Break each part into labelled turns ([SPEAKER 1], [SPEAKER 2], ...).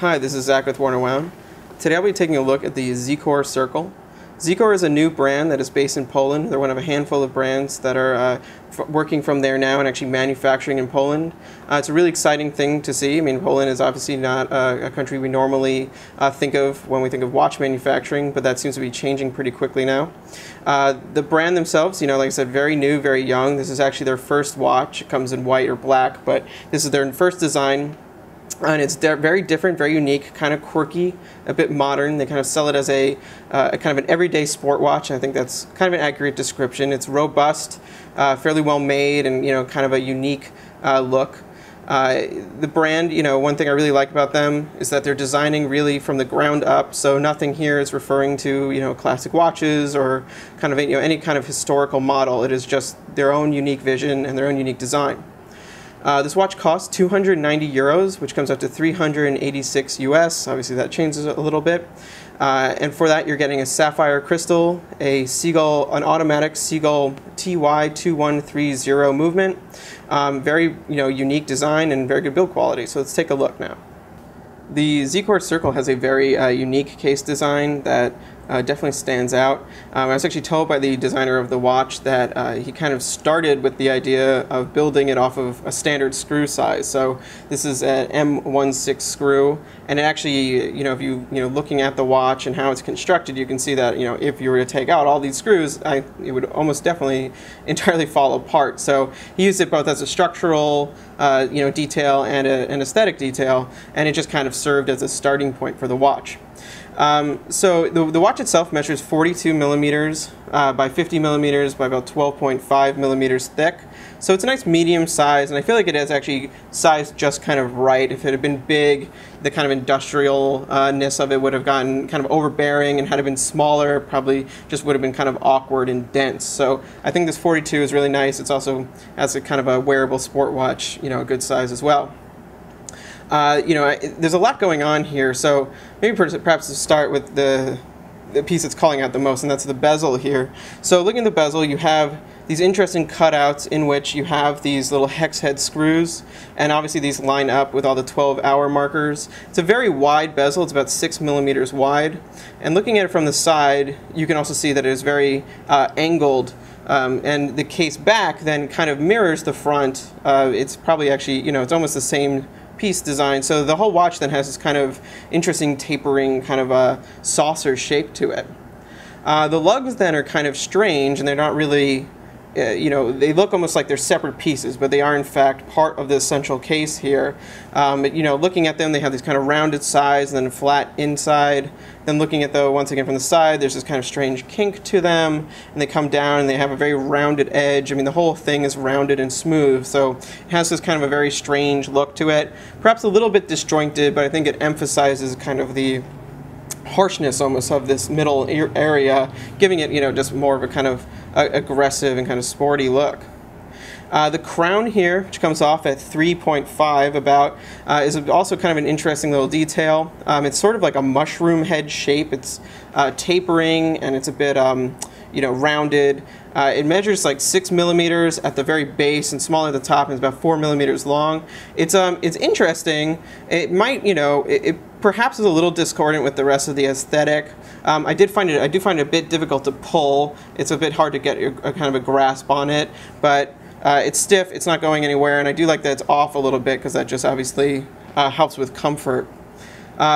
[SPEAKER 1] Hi, this is Zach with Warner Wound. Today I'll be taking a look at the Xicorr Circle. Xicorr is a new brand that is based in Poland. They're one of a handful of brands that are working from there now and actually manufacturing in Poland. It's a really exciting thing to see. I mean, Poland is obviously not a country we normally think of when we think of watch manufacturing, but that seems to be changing pretty quickly now. The brand themselves, like I said, very new, very young. This is actually their first watch. It comes in white or black, but this is their first design. And it's very different, very unique, kind of quirky, a bit modern. They kind of sell it as a kind of an everyday sport watch. I think that's kind of an accurate description. It's robust, fairly well made, and kind of a unique look. The brand, one thing I really like about them is that they're designing really from the ground up. So nothing here is referring to classic watches or kind of any kind of historical model. It is just their own unique vision and their own unique design. This watch costs 290 euros, which comes out to 386 US. Obviously that changes a little bit. And for that you're getting a sapphire crystal, an automatic Xicorr TY2130 movement. Very unique design and very good build quality. So let's take a look now. The Xicorr Circle has a very unique case design that definitely stands out. I was actually told by the designer of the watch that he kind of started with the idea of building it off of a standard screw size. So this is an M16 screw, and it actually, if you looking at the watch and how it's constructed, you can see that if you were to take out all these screws, it would almost definitely entirely fall apart. So he used it both as a structural detail and an aesthetic detail, and it just kind of served as a starting point for the watch. So the watch itself measures 42 millimeters by 50 millimeters by about 12.5 millimeters thick. So it's a nice medium size, and I feel like it is actually sized just kind of right. If it had been big, the kind of industrialness of it would have gotten kind of overbearing, and had it been smaller, probably just would have been kind of awkward and dense. So I think this 42 is really nice. It's also, as a kind of a wearable sport watch, a good size as well. There's a lot going on here, so maybe perhaps to start with the piece that's calling out the most, and that's the bezel here. So looking at the bezel, you have these interesting cutouts in which you have these little hex head screws, and obviously these line up with all the 12-hour markers. It's a very wide bezel. It's about 6 millimeters wide, and looking at it from the side, you can also see that it is very angled. And the case back then kind of mirrors the front. It's probably actually, it's almost the same piece design. So the whole watch then has this kind of interesting tapering kind of a saucer shape to it. The lugs then are kind of strange, and they're not really, they look almost like they're separate pieces, but they are in fact part of the central case here. Looking at them, they have these kind of rounded sides and then flat inside. Then looking at once again from the side, there's this kind of strange kink to them, and they come down and they have a very rounded edge. I mean, the whole thing is rounded and smooth, so it has this kind of a very strange look to it. Perhaps a little bit disjointed, but I think it emphasizes kind of the harshness almost of this middle area, giving it, just more of a kind of aggressive and kind of sporty look. The crown here, which comes off at 3.5 about, is also kind of an interesting little detail. It's sort of like a mushroom head shape. It's tapering, and it's a bit rounded. It measures like 6 millimeters at the very base and smaller at the top, and it's about 4 millimeters long. It's interesting. It might, it perhaps is a little discordant with the rest of the aesthetic. I do find it a bit difficult to pull. It's a bit hard to get a kind of a grasp on it, but it's stiff, it's not going anywhere, and I do like that it's off a little bit because that just obviously helps with comfort.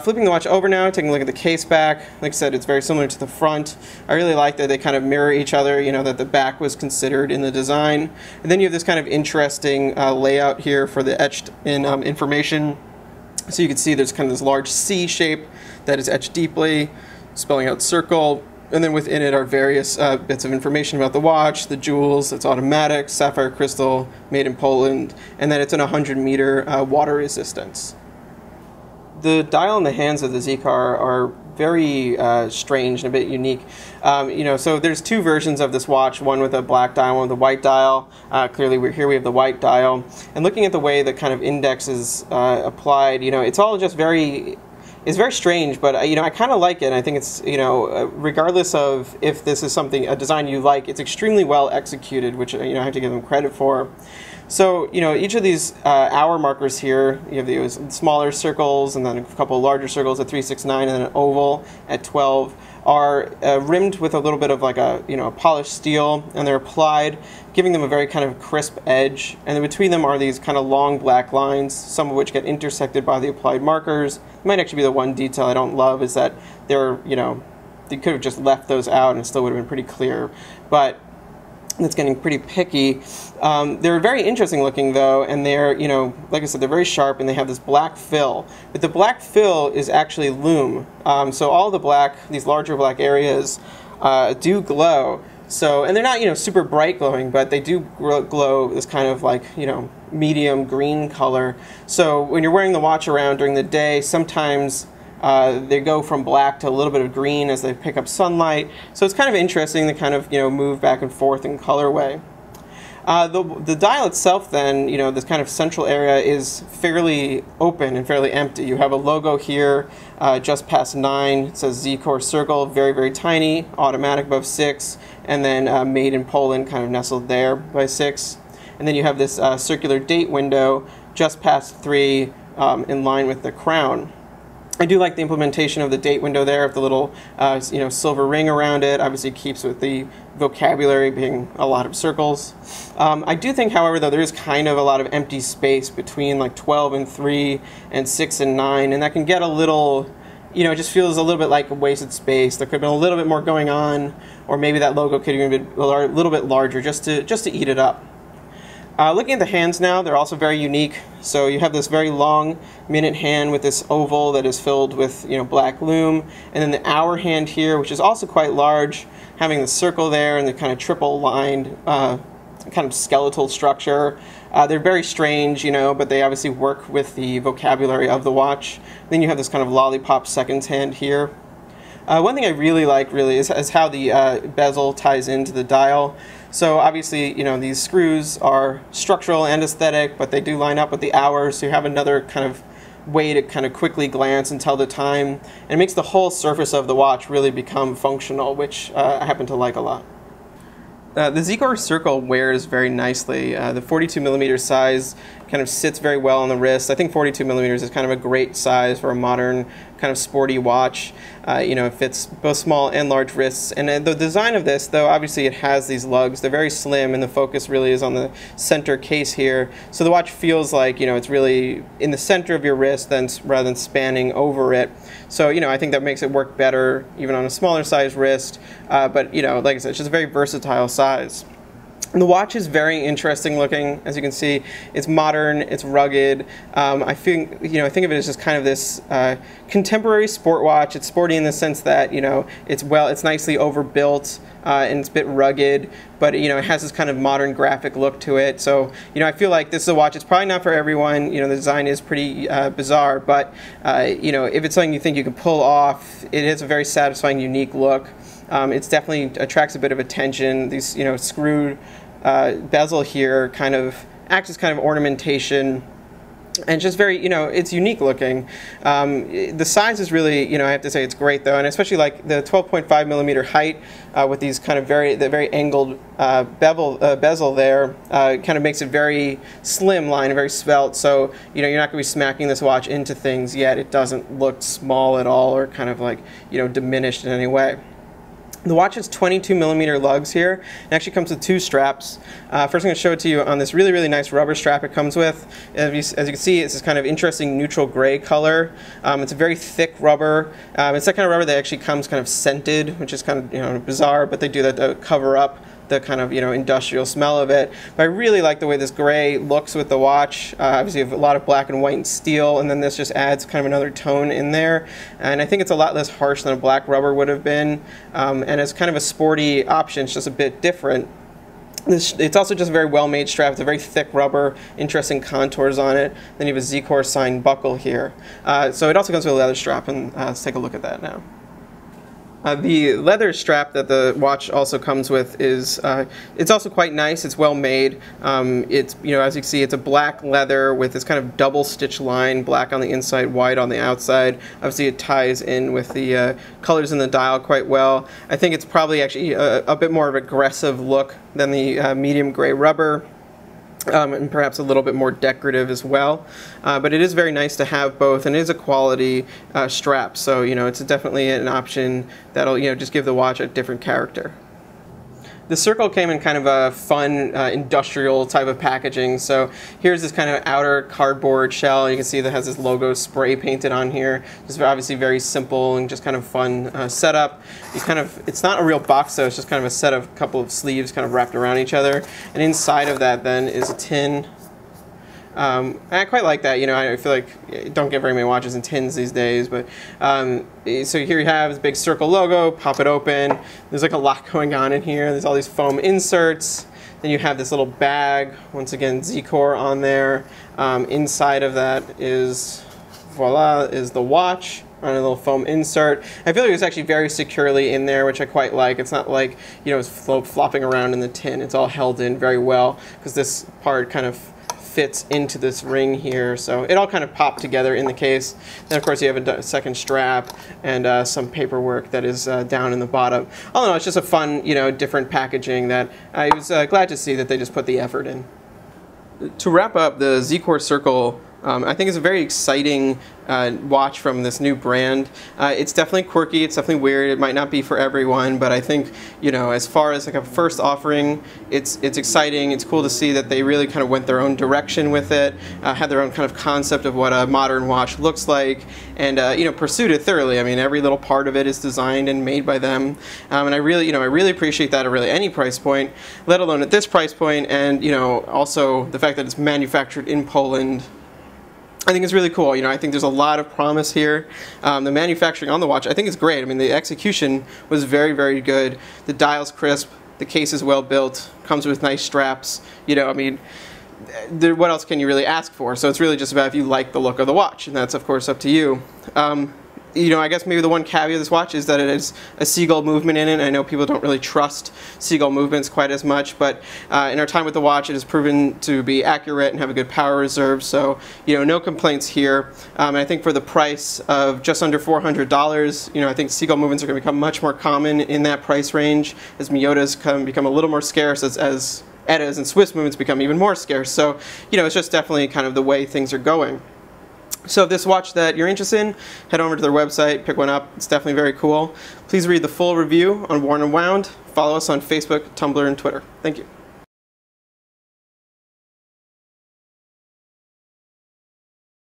[SPEAKER 1] Flipping the watch over now, taking a look at the case back. Like I said, it's very similar to the front. I really like that they kind of mirror each other, that the back was considered in the design. And then you have this kind of interesting layout here for the etched in information. So you can see there's kind of this large C shape that is etched deeply, spelling out circle. And then within it are various bits of information about the watch, the jewels, it's automatic, sapphire crystal, made in Poland, and that it's an 100-meter water resistance. The dial in the hands of the Xicorr are very strange and a bit unique. So there's two versions of this watch, one with a black dial, one with a white dial. Clearly we have the white dial. And looking at the way the kind of index is applied, it's all just very is very strange, but you know, I kind of like it. And I think it's, you know, regardless of if this is something, a design you like, it's extremely well executed, which, you know, I have to give them credit for. So, you know, each of these hour markers here, you have these smaller circles and then a couple of larger circles at 3, 6, 9, and then an oval at 12, are rimmed with a little bit of like a, you know, a polished steel, and they're applied, giving them a very kind of crisp edge. And then between them are these kind of long black lines, some of which get intersected by the applied markers. It might actually be the one detail I don't love, is that they're, you know, they could have just left those out and it still would have been pretty clear. But it's getting pretty picky. They're very interesting looking though, and they're, you know, like I said, they're very sharp and they have this black fill. But the black fill is actually lume. So all the black, these larger black areas do glow. So, and they're not, you know, super bright glowing, but they do glow this kind of like, you know, medium green color. So when you're wearing the watch around during the day, sometimes they go from black to a little bit of green as they pick up sunlight. So it's kind of interesting to kind of, you know, move back and forth in colorway. The dial itself then, you know, this kind of central area is fairly open and fairly empty. You have a logo here just past 9. It says Xicorr circle, very, very tiny, automatic above 6, and then made in Poland kind of nestled there by 6. And then you have this circular date window just past 3 in line with the crown. I do like the implementation of the date window there, of the little you know, silver ring around it. Obviously it keeps with the vocabulary being a lot of circles. I do think, however, though, there is kind of a lot of empty space between like 12 and 3 and 6 and 9, and that can get a little, you know, it just feels a little bit like a wasted space. There could have been a little bit more going on, or maybe that logo could have been a little bit larger just to eat it up. Looking at the hands now, they're also very unique. So you have this very long minute hand with this oval that is filled with, you know, black lume, and then the hour hand here, which is also quite large, having the circle there and the kind of triple lined kind of skeletal structure. They're very strange, you know, but they obviously work with the vocabulary of the watch. Then you have this kind of lollipop seconds hand here. One thing I really like is how the bezel ties into the dial. So obviously, you know, these screws are structural and aesthetic, but they do line up with the hours, so you have another kind of way to kind of quickly glance and tell the time. And it makes the whole surface of the watch really become functional, which I happen to like a lot. The Xicorr circle wears very nicely. The 42mm size kind of sits very well on the wrist. I think 42mm is kind of a great size for a modern kind of sporty watch. You know, it fits both small and large wrists. And the design of this, though, obviously it has these lugs. They're very slim, and the focus really is on the center case here. So the watch feels like, you know, it's really in the center of your wrist rather than spanning over it. So, you know, I think that makes it work better even on a smaller size wrist. But, you know, like I said, it's just a very versatile size. And the watch is very interesting looking, as you can see. It's modern, it's rugged. I think of it as just kind of this contemporary sport watch. It's sporty in the sense that, you know, it's nicely overbuilt and it's a bit rugged, but, you know, it has this kind of modern graphic look to it. So, you know, I feel like this is a watch. It's probably not for everyone. You know, the design is pretty bizarre, but you know, if it's something you think you can pull off, it is a very satisfying, unique look. It's definitely attracts a bit of attention. These, you know, screwed bezel here kind of acts as kind of ornamentation, and just very, you know, it's unique looking. The size is really, you know, I have to say it's great though, and especially like the 12.5mm height with these kind of very angled bezel there kind of makes it very slimline and very svelte. So, you know, you're not going to be smacking this watch into things, yet it doesn't look small at all or kind of like, you know, diminished in any way. The watch has 22mm lugs here. It actually comes with 2 straps. First I'm going to show it to you on this really, really nice rubber strap it comes with. As you can see, it's this kind of interesting neutral gray color. It's a very thick rubber. It's that kind of rubber that actually comes kind of scented, which is kind of, you know, bizarre, but they do that to cover up the kind of, you know, industrial smell of it. But I really like the way this gray looks with the watch. Obviously you have a lot of black and white and steel, and then this just adds kind of another tone in there. And I think it's a lot less harsh than a black rubber would have been. And it's kind of a sporty option. It's just a bit different. It's also just a very well-made strap. It's a very thick rubber, interesting contours on it. Then you have a Xicorr signed buckle here. So it also comes with a leather strap, and let's take a look at that now. The leather strap that the watch also comes with is it's also quite nice. It's well made. It's, you know, as you can see, it's a black leather with this kind of double stitch line, black on the inside, white on the outside. Obviously, it ties in with the colors in the dial quite well. I think it's probably actually a bit more of an aggressive look than the medium gray rubber. And perhaps a little bit more decorative as well, but it is very nice to have both, and it is a quality strap, so you know it's definitely an option that'll, you know, just give the watch a different character. The Xicorr came in kind of a fun industrial type of packaging. So here's this kind of outer cardboard shell. You can see that has this logo spray painted on here. Just obviously very simple and just kind of fun setup. It's not a real box though, it's just kind of a set of a couple of sleeves kind of wrapped around each other. And inside of that then is a tin. I quite like that. You know, I feel like you don't get very many watches in tins these days, but so here you have this big Xicorr logo. Pop it open. There's like a lot going on in here. There's all these foam inserts. Then you have this little bag. Once again, Xicorr on there. Inside of that is, voila, is the watch on a little foam insert. I feel like it's actually very securely in there, which I quite like. It's not like, you know, it's flopping around in the tin. It's all held in very well because this part kind of fits into this ring here, so it all kind of popped together in the case. Then of course you have a second strap and some paperwork that is down in the bottom. All in all, it's just a fun, you know, different packaging that I was glad to see that they just put the effort in. To wrap up, the Xicorr Circle I think it's a very exciting watch from this new brand. It's definitely quirky, it's definitely weird, it might not be for everyone, but I think, you know, as far as like a first offering, it's exciting. It's cool to see that they really kind of went their own direction with it, had their own kind of concept of what a modern watch looks like, and you know, pursued it thoroughly. I mean, every little part of it is designed and made by them, and I really appreciate that at really any price point, let alone at this price point, and you know, also the fact that it's manufactured in Poland. I think it's really cool. You know, I think there's a lot of promise here. The manufacturing on the watch, I think, is great. I mean, the execution was very, very good. The dial's crisp. The case is well built. Comes with nice straps. You know, I mean, what else can you really ask for? So it's really just about if you like the look of the watch, and that's of course up to you. You know, I guess maybe the one caveat of this watch is that it has a seagull movement in it. I know people don't really trust seagull movements quite as much, but in our time with the watch, it has proven to be accurate and have a good power reserve. So, you know, no complaints here. And I think for the price of just under $400, you know, I think seagull movements are going to become much more common in that price range as Miyotas become a little more scarce as Etas and Swiss movements become even more scarce. So, you know, it's just definitely kind of the way things are going. So if this watch that you're interested in, head over to their website, pick one up. It's definitely very cool. Please read the full review on Worn and Wound. Follow us on Facebook, Tumblr, and Twitter. Thank you.